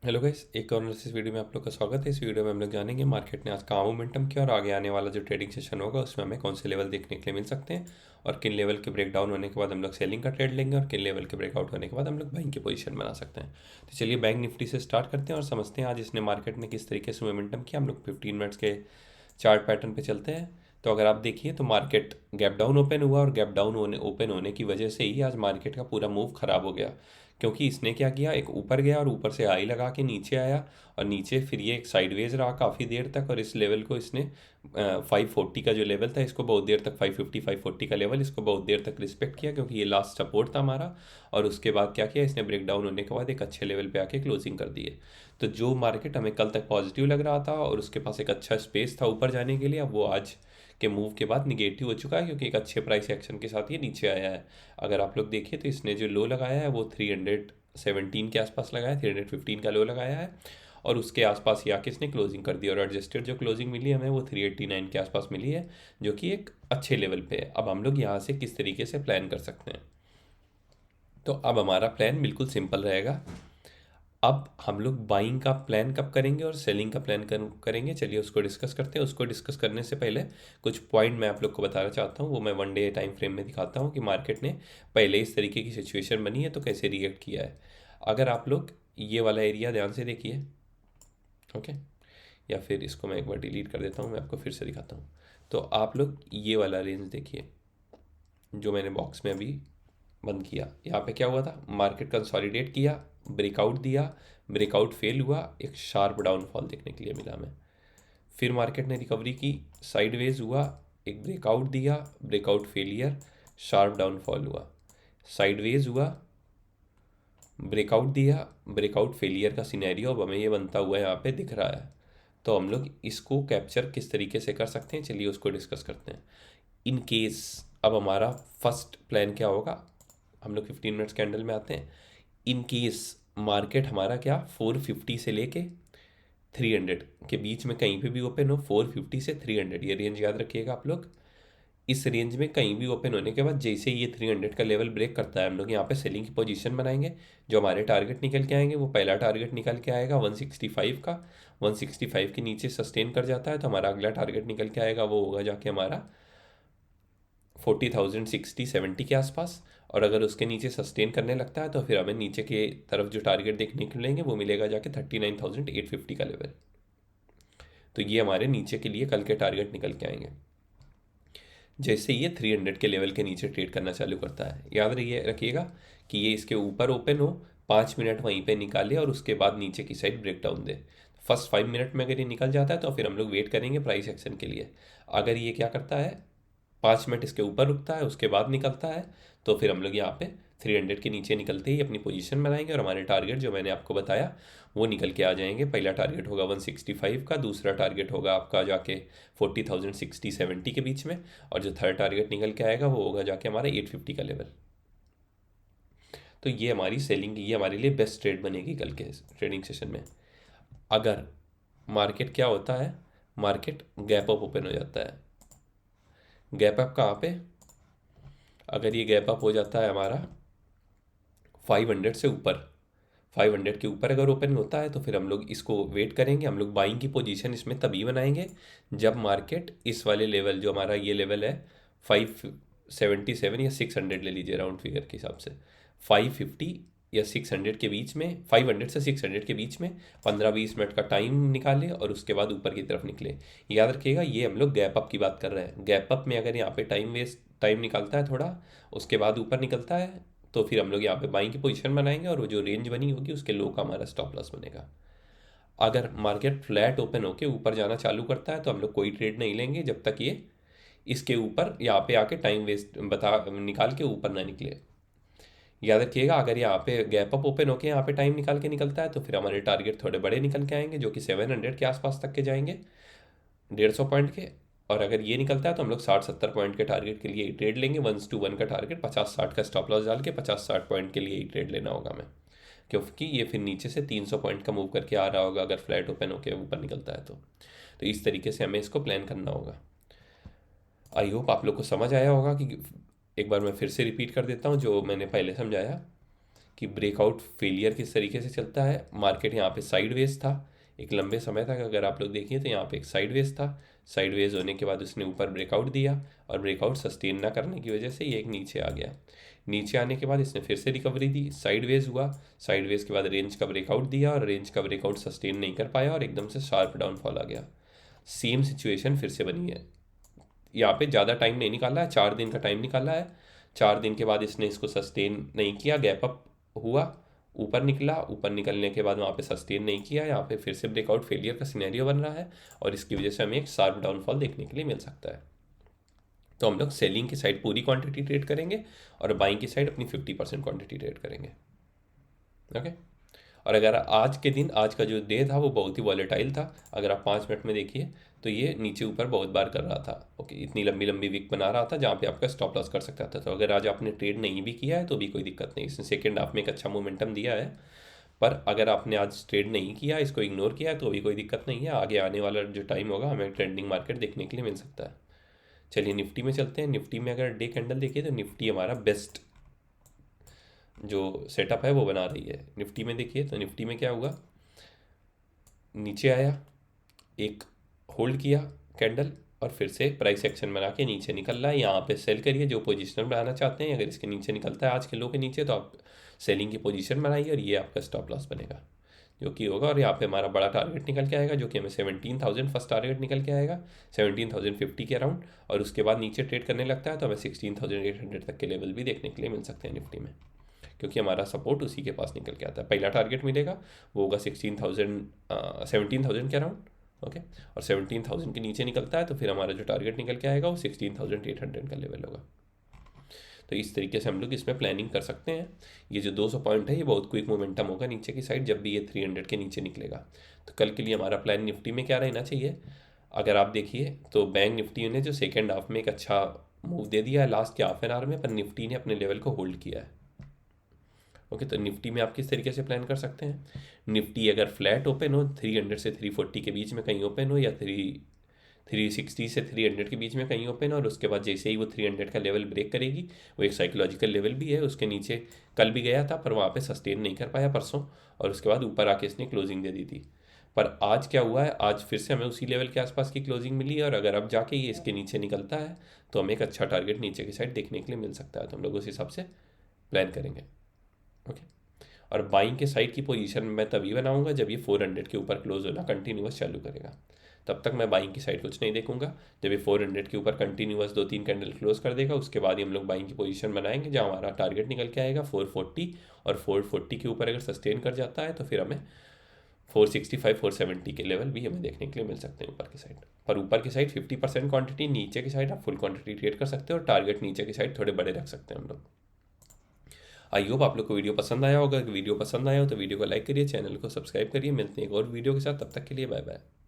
Hello guys, एक और इस वीडियो में आप लोग का स्वागत है। इस वीडियो में हम लोग जानेंगे मार्केट ने आज कहाँ मोमेंटम किया और आगे आने वाला जो ट्रेडिंग सेशन होगा उसमें हमें कौन से लेवल देखने के लिए मिल सकते हैं और किन लेवल के ब्रेक डाउन होने के बाद हम लोग सेलिंग का ट्रेड लेंगे और किन लेवल के ब्रेकआउट होने के बाद हम लोग बाइंग की पोजीशन बना सकते हैं। तो चलिए बैंक निफ्टी से स्टार्ट करते हैं और समझते हैं आज इसने मार्केट ने किस तरीके से मोमेंटम किया। हम लोग 15 मिनट्स के चार्ट पैटर्न पे चलते हैं। तो अगर आप देखिए तो मार्केट गैप डाउन ओपन हुआ और गैप डाउन ओपन होने की वजह से ही आज मार्केट का पूरा मूव खराब हो गया, क्योंकि इसने क्या किया, एक ऊपर गया और ऊपर से हाई लगा के नीचे आया और नीचे फिर ये एक साइडवेज रहा काफ़ी देर तक और इस लेवल को इसने 540 का जो लेवल था इसको बहुत देर तक 550 540 का लेवल इसको बहुत देर तक रिस्पेक्ट किया, क्योंकि ये लास्ट सपोर्ट था हमारा। और उसके बाद क्या किया, इसने ब्रेक डाउन होने के बाद एक अच्छे लेवल पे आके क्लोजिंग कर दी है। तो जो मार्केट हमें कल तक पॉजिटिव लग रहा था और उसके पास एक अच्छा स्पेस था ऊपर जाने के लिए, अब वो आज के मूव के बाद निगेटिव हो चुका है, क्योंकि एक अच्छे प्राइस एक्शन के साथ ये नीचे आया है। अगर आप लोग देखिए तो इसने जो लो लगाया है वो 317 के आसपास लगाया है, 315 का लो लगाया है और उसके आसपास ही आके इसने क्लोजिंग कर दी और एडजस्टेड जो क्लोजिंग मिली हमें वो 389 के आसपास मिली है, जो कि एक अच्छे लेवल पे है। अब हम लोग यहाँ से किस तरीके से प्लान कर सकते हैं, तो अब हमारा प्लान बिल्कुल सिंपल रहेगा। अब हम लोग बाइंग का प्लान कब करेंगे और सेलिंग का प्लान करेंगे, चलिए उसको डिस्कस करते हैं। उसको डिस्कस करने से पहले कुछ पॉइंट मैं आप लोग को बताना चाहता हूँ, वो मैं वन डे टाइम फ्रेम में दिखाता हूँ कि मार्केट ने पहले इस तरीके की सिचुएशन बनी है तो कैसे रिएक्ट किया है। अगर आप लोग ये वाला एरिया ध्यान से देखिए, ओके, या फिर इसको मैं एक बार डिलीट कर देता हूँ, मैं आपको फिर से दिखाता हूँ। तो आप लोग ये वाला रेंज देखिए जो मैंने बॉक्स में अभी बंद किया। यहाँ पे क्या हुआ था, मार्केट कंसोलिडेट किया, ब्रेकआउट दिया, ब्रेकआउट फेल हुआ, एक शार्प डाउनफॉल देखने के लिए मिला हमें। फिर मार्केट ने रिकवरी की, साइडवेज हुआ, एक ब्रेकआउट दिया, ब्रेकआउट फेलियर, शार्प डाउनफॉल हुआ, साइडवेज हुआ, ब्रेकआउट दिया, ब्रेकआउट फेलियर का सिनेरियो अब हमें ये बनता हुआ यहाँ पे दिख रहा है। तो हम लोग इसको कैप्चर किस तरीके से कर सकते हैं, चलिए उसको डिस्कस करते हैं। इन केस अब हमारा फर्स्ट प्लान क्या होगा, हम लोग 15 मिनट्स कैंडल में आते हैं। इन केस मार्केट हमारा क्या 450 से लेके 300 के बीच में कहीं पे भी ओपन हो, 450 से 300 ये रेंज याद रखिएगा आप लोग। इस रेंज में कहीं भी ओपन होने के बाद जैसे ये 300 का लेवल ब्रेक करता है, हम लोग यहाँ पे सेलिंग की पोजीशन बनाएंगे। जो हमारे टारगेट निकल के आएंगे वो पहला टारगेट निकल के आएगा 165 का। 165 के नीचे सस्टेन कर जाता है तो हमारा अगला टारगेट निकल के आएगा, वो होगा जाके हमारा 40,000 60 70 के आसपास। और अगर उसके नीचे सस्टेन करने लगता है तो फिर हमें नीचे की तरफ जो टारगेट देखने को मिलेंगे वो मिलेगा जाके 39,850 का लेवल। तो ये हमारे नीचे के लिए कल के टारगेट निकल के आएंगे जैसे ये 300 के लेवल के नीचे ट्रेड करना चालू करता है। याद रहिए रखिएगा कि ये इसके ऊपर ओपन हो, 5 मिनट वहीं पे निकाले और उसके बाद नीचे की साइड ब्रेक डाउन दे। फर्स्ट 5 मिनट में अगर ये निकल जाता है तो फिर हम लोग वेट करेंगे प्राइस एक्शन के लिए। अगर ये क्या करता है, 5 मिनट इसके ऊपर रुकता है उसके बाद निकलता है, तो फिर हम लोग यहाँ पे 300 के नीचे निकलते ही अपनी पोजीशन बनाएंगे और हमारे टारगेट जो मैंने आपको बताया वो निकल के आ जाएंगे। पहला टारगेट होगा 165 का, दूसरा टारगेट होगा आपका जाके 40,000 60 70 के बीच में, और जो थर्ड टारगेट निकल के आएगा वो होगा जाके हमारा 850 का लेवल। तो ये हमारी सेलिंग, ये हमारे लिए बेस्ट ट्रेड बनेगी कल के ट्रेडिंग सेशन में। अगर मार्केट क्या होता है, मार्केट गैप अप ओपन हो जाता है। गैप अप कहाँ पे, अगर ये गैप अप हो जाता है हमारा 500 से ऊपर, 500 के ऊपर अगर ओपन होता है तो फिर हम लोग इसको वेट करेंगे। हम लोग बाइंग की पोजीशन इसमें तभी बनाएंगे जब मार्केट इस वाले लेवल, जो हमारा ये लेवल है 577 या 600 ले लीजिए राउंड फिगर के हिसाब से, 550 या 600 के बीच में, 500 से 600 के बीच में 15-20 मिनट का टाइम निकाले और उसके बाद ऊपर की तरफ निकले। याद रखिएगा ये हम लोग गैप अप की बात कर रहे हैं। गैप अप में अगर यहाँ पे टाइम निकलता है थोड़ा, उसके बाद ऊपर निकलता है, तो फिर हम लोग यहाँ पे बाइंग की पोजीशन बनाएंगे और वो जो रेंज बनी होगी उसके लो का हमारा स्टॉप लॉस बनेगा। अगर मार्केट फ्लैट ओपन होके ऊपर जाना चालू करता है तो हम लोग कोई ट्रेड नहीं लेंगे जब तक ये इसके ऊपर यहाँ पे आके टाइम वेस्ट बता निकाल के ऊपर ना निकले। याद रखिएगा अगर यहाँ पे गैप अप ओपन होके यहाँ पे टाइम निकाल के निकलता है तो फिर हमारे टारगेट थोड़े बड़े निकल के आएंगे जो कि 700 के आसपास तक के जाएंगे, 150 पॉइंट के। और अगर ये निकलता है तो हम लोग 60-70 पॉइंट के टारगेट के लिए ही ट्रेड लेंगे। 1:1 का टारगेट, 50-60 का स्टॉप लॉस डाल के 50-60 पॉइंट के लिए ही ट्रेड लेना होगा हमें, क्योंकि ये फिर नीचे से 300 पॉइंट का मूव करके आ रहा होगा अगर फ्लैट ओपन होकर ऊपर निकलता है तो इस तरीके से हमें इसको प्लान करना होगा। आई होप आप लोग को समझ आया होगा कि एक बार मैं फिर से रिपीट कर देता हूँ जो मैंने पहले समझाया, कि ब्रेकआउट फेलियर किस तरीके से चलता है। मार्केट यहाँ पे साइडवेज था एक लंबे समय तक, अगर आप लोग देखिए तो यहाँ पे एक साइडवेज था। साइडवेज होने के बाद उसने ऊपर ब्रेकआउट दिया और ब्रेकआउट सस्टेन ना करने की वजह से ये एक नीचे आ गया। नीचे आने के बाद इसने फिर से रिकवरी दी, साइडवेज हुआ, साइडवेज के बाद रेंज का ब्रेकआउट दिया और रेंज का ब्रेकआउट सस्टेन नहीं कर पाया और एकदम से शार्प डाउनफॉल आ गया। सेम सिचुएशन फिर से बनी है। यहाँ पे ज़्यादा टाइम नहीं निकाला है, 4 दिन का टाइम निकाला है। 4 दिन के बाद इसने इसको सस्टेन नहीं किया, गैप अप हुआ, ऊपर निकला, ऊपर निकलने के बाद वहाँ पे सस्टेन नहीं किया, यहाँ पे फिर से ब्रेकआउट फेलियर का सिनेरियो बन रहा है और इसकी वजह से हमें एक शार्प डाउनफॉल देखने के लिए मिल सकता है। तो हम लोग सेलिंग की साइड पूरी क्वांटिटी ट्रेड करेंगे और बाइंग की साइड अपनी 50% क्वांटिटी ट्रेड करेंगे। ओके। और अगर आज के दिन, आज का जो डे था वो बहुत ही वॉलेटाइल था। अगर आप 5 मिनट में देखिए तो ये नीचे ऊपर बहुत बार कर रहा था। ओके, इतनी लंबी लंबी विक बना रहा था जहाँ पे आपका स्टॉप लॉस कर सकता था। तो अगर आज आपने ट्रेड नहीं भी किया है तो भी कोई दिक्कत नहीं, इसने सेकेंड हाफ में एक अच्छा मोमेंटम दिया है। पर अगर आपने आज ट्रेड नहीं किया, इसको इग्नोर किया, तो भी कोई दिक्कत नहीं है। आगे आने वाला जो टाइम होगा हमें ट्रेंडिंग मार्केट देखने के लिए मिल सकता है। चलिए निफ्टी में चलते हैं। निफ्टी में अगर डे कैंडल देखिए तो निफ्टी हमारा बेस्ट जो सेटअप है वो बना रही है। निफ्टी में देखिए तो निफ्टी में क्या हुआ, नीचे आया, एक होल्ड किया कैंडल और फिर से प्राइस एक्शन बना के नीचे निकल रहा है। यहाँ पे सेल करिए जो पोजीशन बनाना चाहते हैं। अगर इसके नीचे निकलता है आज के लो के नीचे तो आप सेलिंग की पोजीशन बनाइए और ये आपका स्टॉप लॉस बनेगा जो कि होगा। और यहाँ पे हमारा बड़ा टारगेट निकल के आएगा जो कि हमें 17,000 फर्स्ट टारगेट निकल के आएगा, 17,050 के अराउंड। और उसके बाद नीचे ट्रेड करने लगता है तो हमें 16,800 तक के लेवल भी देखने के लिए मिल सकते हैं निफ्टी में, क्योंकि हमारा सपोर्ट उसी के पास निकल के आता है। पहला टारगेट मिलेगा वो होगा 17,000 के अराउंड। ओके, और 17,000 के नीचे निकलता है तो फिर हमारा जो टारगेट निकल के आएगा वो 16,800 का लेवल होगा। तो इस तरीके से हम लोग इसमें प्लानिंग कर सकते हैं। ये जो 200 पॉइंट है ये बहुत क्विक मोमेंटम होगा नीचे की साइड जब भी ये 300 के नीचे निकलेगा। तो कल के लिए हमारा प्लान निफ्टी में क्या रहना चाहिए, अगर आप देखिए तो बैंक निफ्टी ने जो सेकेंड हाफ में एक अच्छा मूव दे दिया है लास्ट के हाफ एन आवर में, पर निफ्टी ने अपने लेवल को होल्ड किया है। ओके, तो निफ्टी में आप किस तरीके से प्लान कर सकते हैं, निफ्टी अगर फ्लैट ओपन हो 300 से 340 के बीच में कहीं ओपन हो, या 360 से 300 के बीच में कहीं ओपन, और उसके बाद जैसे ही वो 300 का लेवल ब्रेक करेगी, वो एक साइकोलॉजिकल लेवल भी है, उसके नीचे कल भी गया था पर वहाँ पे सस्टेन नहीं कर पाया परसों, और उसके बाद ऊपर आके इसने क्लोजिंग दे दी थी। पर आज क्या हुआ है, आज फिर से हमें उसी लेवल के आसपास की क्लोजिंग मिली है, और अगर अब जाके ये इसके नीचे निकलता है तो हमें एक अच्छा टारगेट नीचे की साइड देखने के लिए मिल सकता है। तो हम लोग उस हिसाब से प्लान करेंगे। ओके, और बाइंग के साइड की पोजीशन मैं तभी बनाऊंगा जब ये 400 के ऊपर क्लोज होना कंटिन्यूस चालू करेगा। तब तक मैं बाइंग की साइड कुछ नहीं देखूंगा। जब ये 400 के ऊपर कंटिन्यूस 2-3 कैंडल क्लोज कर देगा उसके बाद ही हम लोग बाइंग की पोजीशन बनाएंगे, जहाँ हमारा टारगेट निकल के आएगा 440, और 440 के ऊपर अगर सस्टेन कर जाता है तो फिर हमें 465-470 के लेवल भी हमें देखने के लिए मिल सकते हैं ऊपर की साइड। पर ऊपर की साइड 50% क्वांटिटी, नीचे की साइड आप फुल क्वांटिटी ट्रेड कर सकते हो, और टारगेट नीचे की साइड थोड़े बड़े रख सकते हैं हम लोग। आई होप आप लोग को वीडियो पसंद आया होगा। अगर वीडियो पसंद आया हो तो वीडियो को लाइक करिए, चैनल को सब्सक्राइब करिए। मिलते हैं एक और वीडियो के साथ, तब तक के लिए बाय बाय।